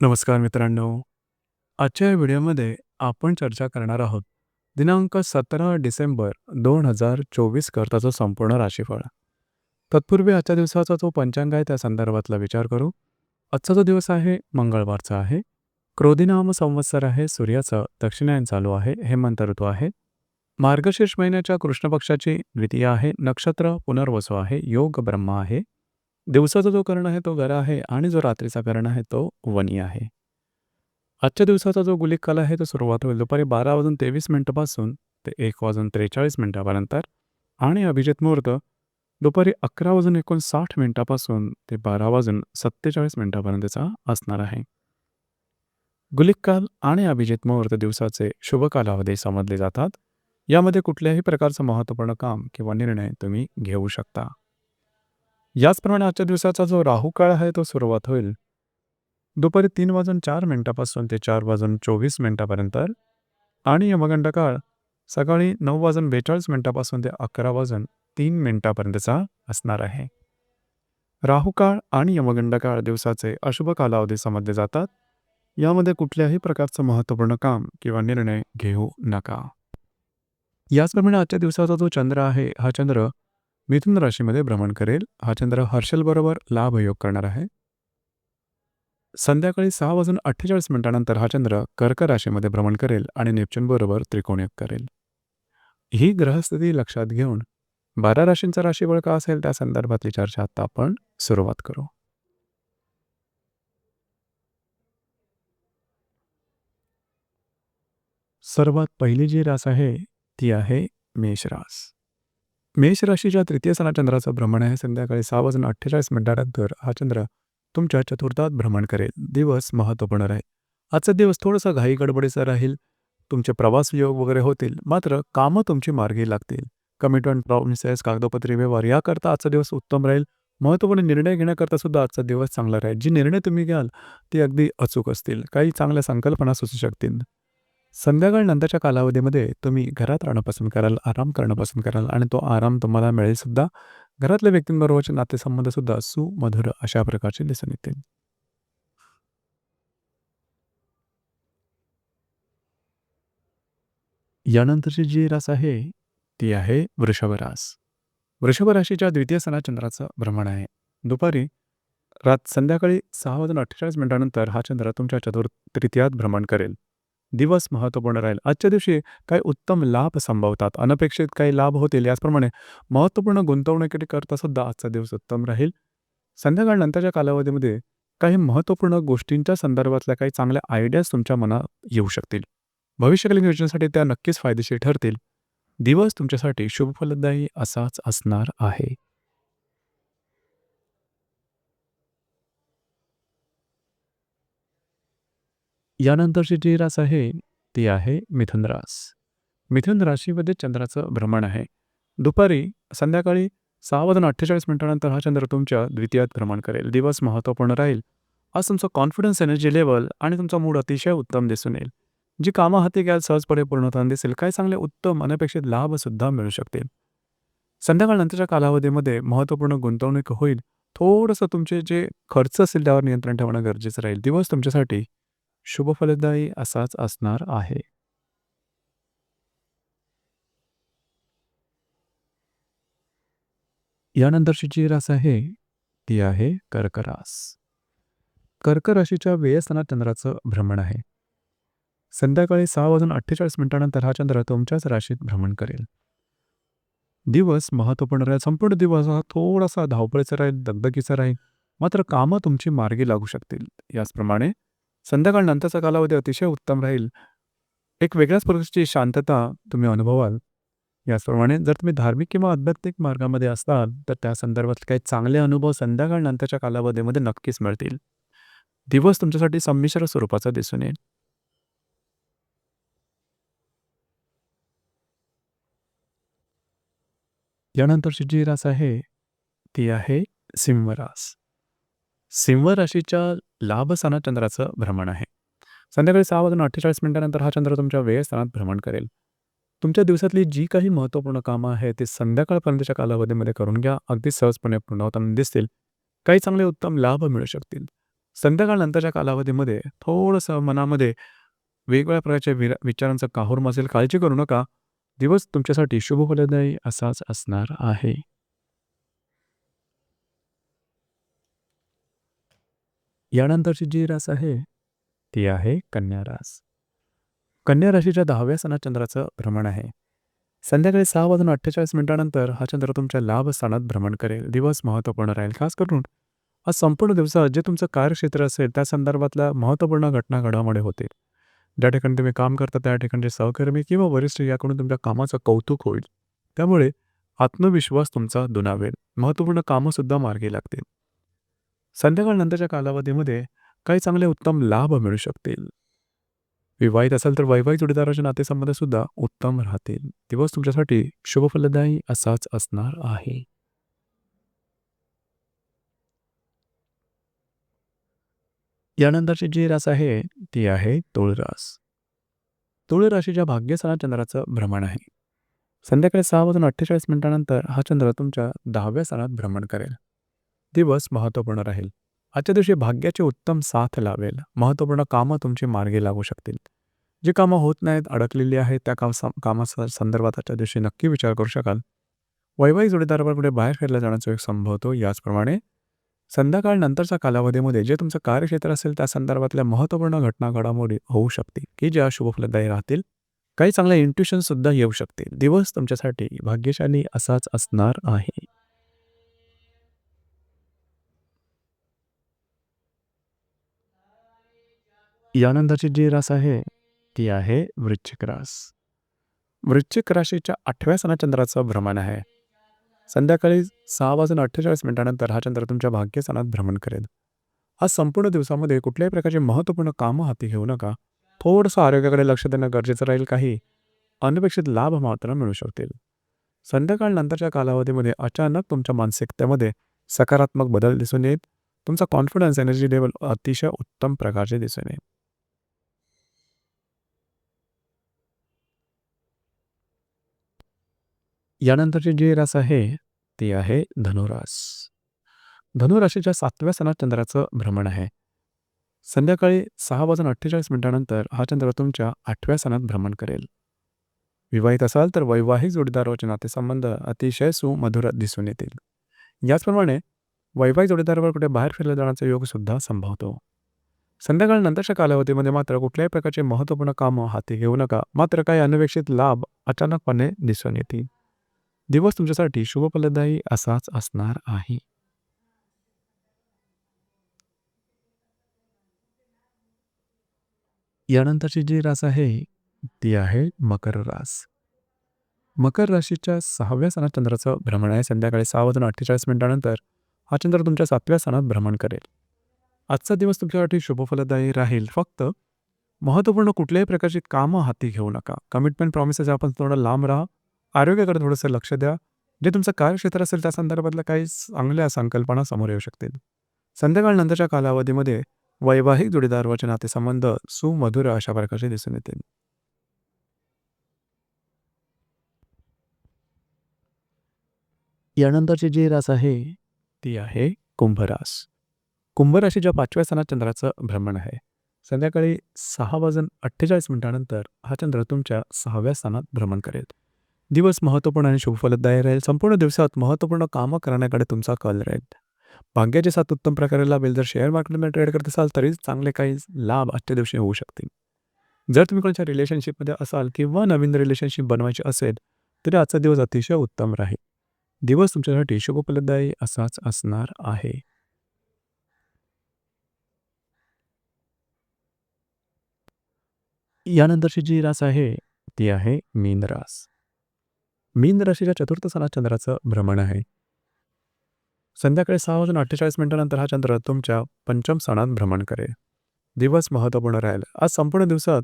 नमस्कार मित्रांनो. आजच्या या व्हिडिओमध्ये आपण चर्चा करणार आहोत दिनांक 17 डिसेंबर 2024 करताचं संपूर्ण राशीफळ. तत्पूर्वी आजच्या दिवसाचा जो पंचांग आहे त्या संदर्भातला विचार करू. आजचा जो दिवस आहे मंगळवारचा आहे. क्रोधी नाम संवत्सर आहे. सूर्याचं दक्षिणायन चालू आहे. हेमंत ऋतू आहे. मार्गशीर्ष महिन्याच्या कृष्ण पक्षाची द्वितीय आहे. नक्षत्र पुनर्वसू आहे. योग ब्रह्मा आहे. दिवसाचा जो कर्ण आहे तो गर आहे आणि जो रात्रीचा कर्ण आहे तो वनी आहे. आजच्या दिवसाचा जो गुलिक काल आहे तो सुरुवात होईल दुपारी 12:23 पासून ते 1:43 आणि अभिजित मुहूर्त दुपारी 11:59 पासून ते 12:47 असणार आहे. गुलिक काल आणि अभिजित मुहूर्त दिवसाचे शुभ कालावधी समजले जातात. यामध्ये कुठल्याही प्रकारचं महत्त्वपूर्ण काम किंवा निर्णय तुम्ही घेऊ शकता. याचप्रमाणे आजच्या दिवसाचा जो राहू काळ आहे तो सुरुवात होईल दुपारी 3:04 पासून ते 4:24 आणि यमगंड काळ सकाळी 9:42 पासून ते 11:03 असणार आहे. राहू काळ आणि यमगंड काळ दिवसाचे अशुभ कालावधी समजले जातात. यामध्ये कुठल्याही प्रकारचं महत्त्वपूर्ण काम किंवा निर्णय घेऊ नका. याचप्रमाणे आजच्या दिवसाचा जो चंद्र आहे हा चंद्र मिथुन राशीमध्ये भ्रमण करेल. हा चंद्र हर्षल बरोबर लाभयोग करणार आहे. संध्याकाळी 6:48 हा चंद्र कर्क राशीमध्ये भ्रमण करेल आणि नेपच्यून बरोबर त्रिकोणयोग करेल. ही ग्रहस्थिती लक्षात घेऊन 12 राशींचा राशीफळ का असेल त्या संदर्भातली चर्चा आता आपण सुरुवात करू. सर्वात पहिली जी रास आहे ती आहे मेष रास. मेष राशीच्या तृतीय स्थानात चंद्राचं भ्रमण आहे. संध्याकाळी 6:48 हा चंद्र तुमच्या चतुर्थात भ्रमण करेल. दिवस महत्त्वपूर्ण राहील. आजचा दिवस थोडासा घाई गडबडीचा राहील. तुमचे प्रवास योग वगैरे होतील, मात्र कामं तुमची मार्गी लागतील. कमिटमेंट, प्रॉमिसेस, कागदोपत्री व्यवहार याकरता आजचा दिवस उत्तम राहील. महत्त्वपूर्ण निर्णय घेण्याकरता सुद्धा आजचा दिवस चांगला राहील. जी निर्णय तुम्ही घ्याल ते अगदी अचूक असतील. काही चांगल्या संकल्पना सुचू शकतील. संध्याकाळ नंतरच्या कालावधीमध्ये तुम्ही घरात राहणं पसंत कराल, आराम करणं पसंत कराल आणि तो आराम तुम्हाला मिळेल सुद्धा. घरातल्या व्यक्तींबरोबरचे नातेसंबंध सुद्धा सुमधुर अशा प्रकारचे दिसून येतील. यानंतरची जी रास आहे ती आहे वृषभ रास. वृषभ राशीच्या द्वितीय स्थानात चंद्राचं भ्रमण आहे. दुपारी संध्याकाळी 6:48 हा चंद्र तुमच्या तृतीयात भ्रमण करेल. दिवस महत्त्वपूर्ण राहील. आजच्या दिवशी काही उत्तम लाभ संभवतात. अनपेक्षित काही लाभ होतील. याचप्रमाणे महत्त्वपूर्ण गुंतवणुकीकरता सुद्धा आजचा दिवस उत्तम राहील. संध्याकाळ नंतरच्या कालावधीमध्ये काही महत्त्वपूर्ण गोष्टींच्या संदर्भातल्या काही चांगल्या आयडियाज तुमच्या मनात येऊ शकतील. भविष्यकालीन योजनेसाठी त्या नक्कीच फायदेशीर ठरतील. दिवस तुमच्यासाठी शुभ फलदायी असाच असणार आहे. यानंतरची जी रास आहे ती आहे मिथुन रास. मिथुन राशीमध्ये चंद्राचं भ्रमण आहे. दुपारी संध्याकाळी 6:48 हा चंद्र तुमच्या द्वितीयात भ्रमण करेल. दिवस महत्त्वपूर्ण राहील. आज तुमचा कॉन्फिडन्स, एनर्जी लेवल आणि तुमचा मूड अतिशय उत्तम दिसून येईल. जी कामं हाती घ्याल सहजपणे पूर्ण होताना दिसेल. काही चांगले उत्तम अनपेक्षित लाभसुद्धा मिळू शकतील. संध्याकाळनंतरच्या कालावधीमध्ये महत्त्वपूर्ण गुंतवणूक होईल. थोडंसं तुमचे जे खर्च असेल त्यावर नियंत्रण ठेवणं गरजेचं राहील. दिवस तुमच्यासाठी शुभ फलदायी असाच असणार आहे. यानंतरची जी रास आहे ती आहे कर्क रास. कर्क राशीच्या व्यय स्थानात चंद्राचं भ्रमण आहे. संध्याकाळी 6:48 हा चंद्र तुमच्याच राशीत भ्रमण करेल. दिवस महत्त्वपूर्ण राहील. संपूर्ण दिवस हा थोडासा धावपळीचा राहील, दगदगीचा राहील. मात्र कामं तुमची मार्गी लागू शकतील. याचप्रमाणे संध्याकाळ नंतरचा कालावधी अतिशय उत्तम राहील. एक वेगळ्याच प्रकारची शांतता तुम्ही अनुभवाल. याचप्रमाणे जर तुम्ही धार्मिक किंवा आध्यात्मिक मार्गामध्ये असाल तर त्या संदर्भात काही चांगले अनुभव संध्याकाळ नंतरच्या कालावधीमध्ये नक्कीच मिळतील. दिवस तुमच्यासाठी संमिश्र स्वरूपाचा दिसून येईल. यानंतरची जी रास आहे ती आहे सिंह रास. सिंह राशीच्या लाभ स्थानात चंद्राचं भ्रमण आहे. संध्याकाळी 6:48 हा चंद्र तुमच्या व्यय स्थानात भ्रमण करेल. तुमच्या दिवसातली जी काही महत्त्वपूर्ण कामं आहेत ती संध्याकाळपर्यंतच्या कालावधीमध्ये करून घ्या. अगदी सहजपणे पूर्ण होताना दिसतील. काही चांगले उत्तम लाभ मिळू शकतील. संध्याकाळनंतरच्या कालावधीमध्ये थोडंसं मनामध्ये वेगवेगळ्या प्रकारच्या विचारांचा काहूर माजेल. काळजी करू नका. दिवस तुमच्यासाठी शुभफलदायी असाच असणार आहे. यानंतरची जी रास आहे, ती आहे कन्या रास. कन्या राशीच्या 10व्या सणात चंद्राचं भ्रमण आहे. संध्याकाळी 6:48 हा चंद्र तुमच्या लाभ स्थानात भ्रमण करेल. दिवस महत्त्वपूर्ण राहील. खास करून आज संपूर्ण दिवसात जे तुमचं कार्यक्षेत्र असेल त्या संदर्भातल्या महत्त्वपूर्ण घटना घडामोडी होतील. ज्या ठिकाणी तुम्ही काम करता त्या ठिकाणचे सहकर्मी किंवा वरिष्ठ याकडून तुमच्या कामाचं कौतुक होईल. त्यामुळे आत्मविश्वास तुमचा दुणावेल. महत्त्वपूर्ण कामंसुद्धा मार्गी लागतील. संध्याकाळनंतरच्या कालावधीमध्ये काही चांगले उत्तम लाभ मिळू शकतील. विवाहित असाल तर वैवाहिक जोडीदाराचे नातेसंबंध सुद्धा उत्तम राहतील. दिवस तुमच्यासाठी शुभफलदायी असाच असणार आहे. यानंतरची जी रास आहे ती आहे तुळ रास. तुळ राशीच्या भाग्यस्थानात चंद्राचं भ्रमण आहे. संध्याकाळी 6:48 हा चंद्र तुमच्या 10व्या स्थानात भ्रमण करेल. दिवस महत्त्वपूर्ण राहील. आजच्या दिवशी भाग्याची उत्तम साथ लावेल. महत्त्वपूर्ण कामं तुमची मार्गी लागू शकतील. जी कामं होत नाहीत, अडकलेली आहेत, त्या कामाच्या संदर्भात आजच्या दिवशी नक्की विचार करू शकाल. वैवाहिक जोडीदारावर पुढे बाहेर फिरला जाण्याचा एक संभव होतो. याचप्रमाणे संध्याकाळ नंतरच्या कालावधीमध्ये जे तुमचं कार्यक्षेत्र असेल त्या संदर्भातल्या महत्त्वपूर्ण घटना घडामोडी होऊ शकतील की ज्या शुभफलदायी राहतील. काही चांगल्या इंट्युशन सुद्धा येऊ शकतील. दिवस तुमच्यासाठी भाग्यशाली असाच असणार आहे. यानंतरची जी रास आहे ती आहे वृश्चिक रास. वृश्चिक राशीच्या 8व्या सणात चंद्राचं भ्रमण आहे. संध्याकाळी 6:48 हा चंद्र तुमच्या भाग्यस्थानात भ्रमण करेल. आज संपूर्ण दिवसामध्ये कुठल्याही प्रकारची महत्त्वपूर्ण कामं हाती घेऊ नका. थोडंसं आरोग्याकडे लक्ष देणं गरजेचं राहील. काही अनपेक्षित लाभ मात्र मिळू शकतील. संध्याकाळ नंतरच्या कालावधीमध्ये अचानक तुमच्या मानसिकतेमध्ये सकारात्मक बदल दिसून येईल. तुमचा कॉन्फिडन्स एनर्जी लेवल अतिशय उत्तम प्रकारचे दिसून येईल. यानंतरची जी रास आहे ती आहे धनुरास. धनुराशीच्या 7व्या सणात चंद्राचं भ्रमण आहे. संध्याकाळी 6:48 हा चंद्र तुमच्या 8व्या सणात भ्रमण करेल. विवाहित असाल तर वैवाहिक जोडीदाराचे नातेसंबंध अतिशय सुमधुर दिसून येतील. याचप्रमाणे वैवाहिक जोडीदारावर कुठे बाहेर फिरला जाण्याचा योग सुद्धा संभवतो. संध्याकाळ नंतरच्या कालावधीमध्ये मात्र कुठल्याही प्रकारचे महत्त्वपूर्ण कामं हाती घेऊ नका. मात्र काही अनपेक्षित लाभ अचानकपणे दिसून येतील. दिवस तुमच्यासाठी शुभफलदायी असाच असणार आहे. यानंतरची जी रास आहे ती आहे मकर रास. मकर राशीच्या 6व्या सणात चंद्राचं भ्रमण आहे. संध्याकाळी 6:48 हा चंद्र तुमच्या 7व्या सणात भ्रमण करेल. आजचा दिवस तुमच्यासाठी शुभफलदायी राहील. फक्त महत्त्वपूर्ण कुठल्याही प्रकारची कामं हाती घेऊ नका. कमिटमेंट प्रॉमिसेस आपण थोडं लांब राहा. आरोग्याकडे थोडंसं लक्ष द्या. जे तुमचं कार्यक्षेत्र असेल त्या संदर्भातल्या काही चांगल्या संकल्पना समोर येऊ शकतील. संध्याकाळ नंतरच्या कालावधीमध्ये वैवाहिक जोडीदाराचे नातेसंबंध सुमधुर अशा प्रकारचे दिसून येतील. यानंतरची जी रास आहे ती आहे कुंभरास. कुंभ राशीच्या 5व्या सणात चंद्राचं भ्रमण आहे. संध्याकाळी 6:48 हा चंद्र तुमच्या 6व्या स्थानात भ्रमण करेल. दिवस महत्त्वपूर्ण आणि शुभफलदायी राहील. संपूर्ण दिवसात महत्त्वपूर्ण कामं करण्याकडे तुमचा कल राहील. भाग्याची साथ उत्तम प्रकारे लाभेल. जर शेअर मार्केटमध्ये ट्रेड करत असाल तरी चांगले काही लाभ आजच्या दिवशी होऊ शकतील. जर तुम्ही कोणाच्या रिलेशनशिपमध्ये असाल किंवा नवीन रिलेशनशिप बनवायची असेल तरी आजचा दिवस अतिशय उत्तम राहील. दिवस तुमच्यासाठी शुभफलदायी असाच असणार आहे. यानंतरची जी रास आहे ती आहे मीन रास. मीन राशीच्या 4थ्या सणात चंद्राचं भ्रमण आहे. संध्याकाळी 6:48 हा चंद्र तुमच्या 5म स्थानात भ्रमण करेल. दिवस महत्त्वपूर्ण राहील. आज संपूर्ण दिवसात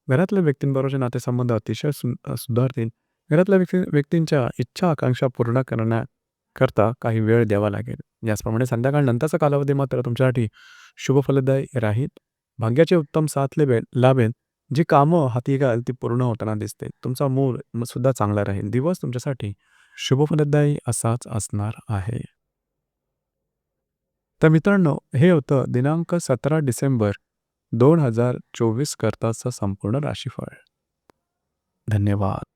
घरातल्या व्यक्तींबरोबरचे नातेसंबंध अतिशय सुधारतील. घरातल्या व्यक्तींच्या इच्छा आकांक्षा पूर्ण करण्याकरता काही वेळ द्यावा लागेल. याचप्रमाणे संध्याकाळ नंतरचा कालावधी मात्र तुमच्यासाठी शुभफलदायी राहील. भाग्याचे उत्तम साथ लाभेल. जी कामं हाती घ्याल ती पूर्ण होताना दिसते. तुमचा मूड सुद्धा चांगला राहील. दिवस तुमच्यासाठी शुभफलदायी असाच असणार आहे. तर मित्रांनो, हे होतं दिनांक 17 डिसेंबर 2024 करताचं संपूर्ण राशीफळ. धन्यवाद.